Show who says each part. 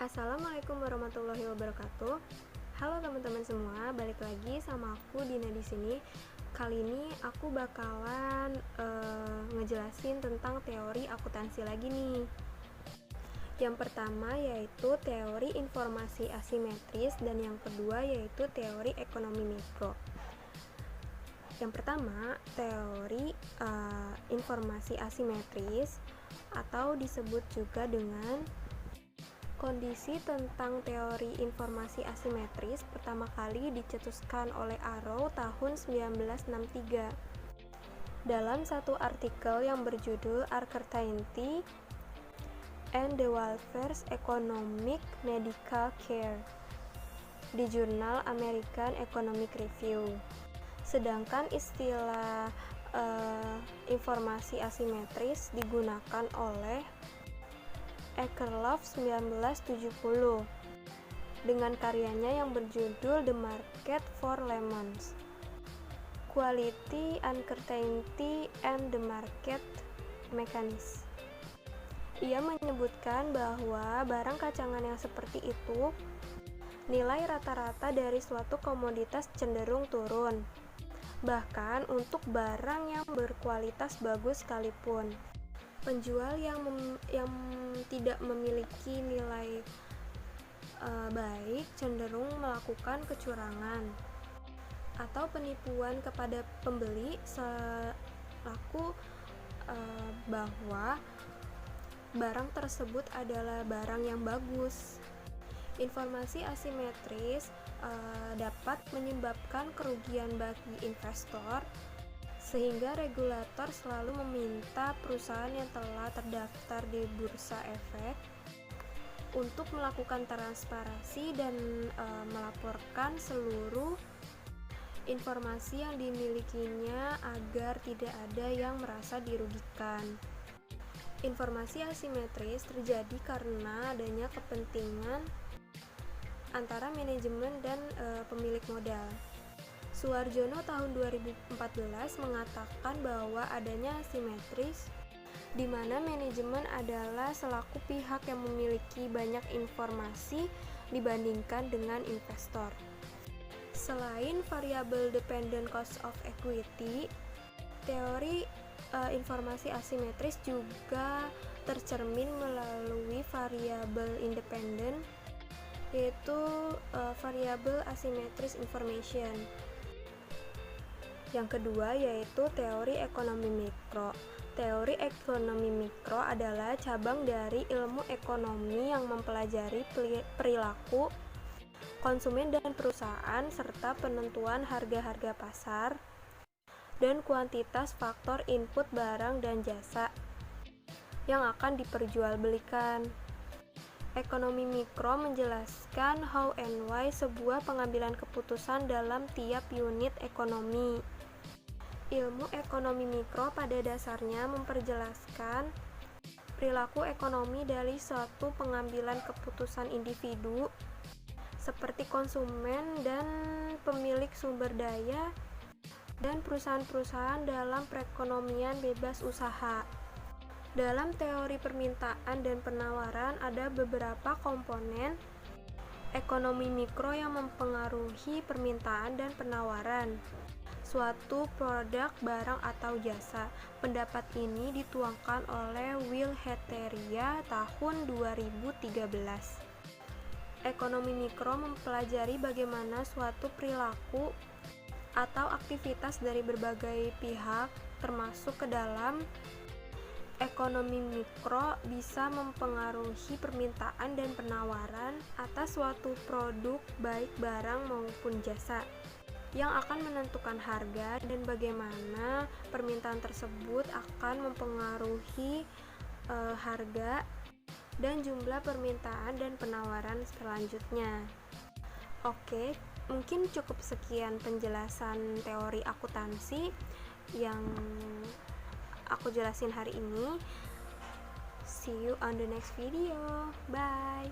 Speaker 1: Assalamualaikum warahmatullahi wabarakatuh. Halo teman-teman semua, balik lagi sama aku Dina di sini. Kali ini aku bakalan ngejelasin tentang teori akuntansi lagi nih. Yang pertama yaitu teori informasi asimetris dan yang kedua yaitu teori ekonomi mikro. Yang pertama, teori informasi asimetris atau disebut juga dengan kondisi tentang teori informasi asimetris pertama kali dicetuskan oleh Arrow tahun 1963 dalam satu artikel yang berjudul Uncertainty and the Welfare Economic Medical Care di jurnal American Economic Review. Sedangkan istilah informasi asimetris digunakan oleh Akerlof 1970 dengan karyanya yang berjudul The Market for Lemons, Quality, Uncertainty, and the Market Mechanics. Ia menyebutkan bahwa barang kacangan yang seperti itu nilai rata-rata dari suatu komoditas cenderung turun, bahkan untuk barang yang berkualitas bagus sekalipun. Penjual yang tidak memiliki nilai baik cenderung melakukan kecurangan atau penipuan kepada pembeli selaku bahwa barang tersebut adalah barang yang bagus. Informasi asimetris dapat menyebabkan kerugian bagi investor, sehingga regulator selalu meminta perusahaan yang telah terdaftar di Bursa Efek untuk melakukan transparansi dan melaporkan seluruh informasi yang dimilikinya agar tidak ada yang merasa dirugikan. Informasi asimetris terjadi karena adanya kepentingan antara manajemen dan pemilik modal. Suarjono tahun 2014 mengatakan bahwa adanya asimetris di mana manajemen adalah selaku pihak yang memiliki banyak informasi dibandingkan dengan investor. Selain variable dependent cost of equity, teori informasi asimetris juga tercermin melalui variabel independent, yaitu variable asymmetric information. Yang kedua yaitu teori ekonomi mikro. Teori ekonomi mikro adalah cabang dari ilmu ekonomi yang mempelajari perilaku konsumen dan perusahaan serta penentuan harga-harga pasar dan kuantitas faktor input barang dan jasa yang akan diperjualbelikan. Ekonomi mikro menjelaskan how and why sebuah pengambilan keputusan dalam tiap unit ekonomi. Ilmu ekonomi mikro pada dasarnya memperjelaskan perilaku ekonomi dari suatu pengambilan keputusan individu seperti konsumen dan pemilik sumber daya dan perusahaan-perusahaan dalam perekonomian bebas usaha. Dalam teori permintaan dan penawaran ada beberapa komponen ekonomi mikro yang mempengaruhi permintaan dan penawaran suatu produk, barang, atau jasa. Pendapat ini dituangkan oleh Will Heteria tahun 2013. Ekonomi mikro mempelajari bagaimana suatu perilaku atau aktivitas dari berbagai pihak termasuk ke dalam ekonomi mikro bisa mempengaruhi permintaan dan penawaran atas suatu produk baik barang maupun jasa yang akan menentukan harga dan bagaimana permintaan tersebut akan mempengaruhi harga dan jumlah permintaan dan penawaran selanjutnya. Oke, mungkin cukup sekian penjelasan teori akuntansi yang aku jelasin hari ini. See you on the next video. Bye.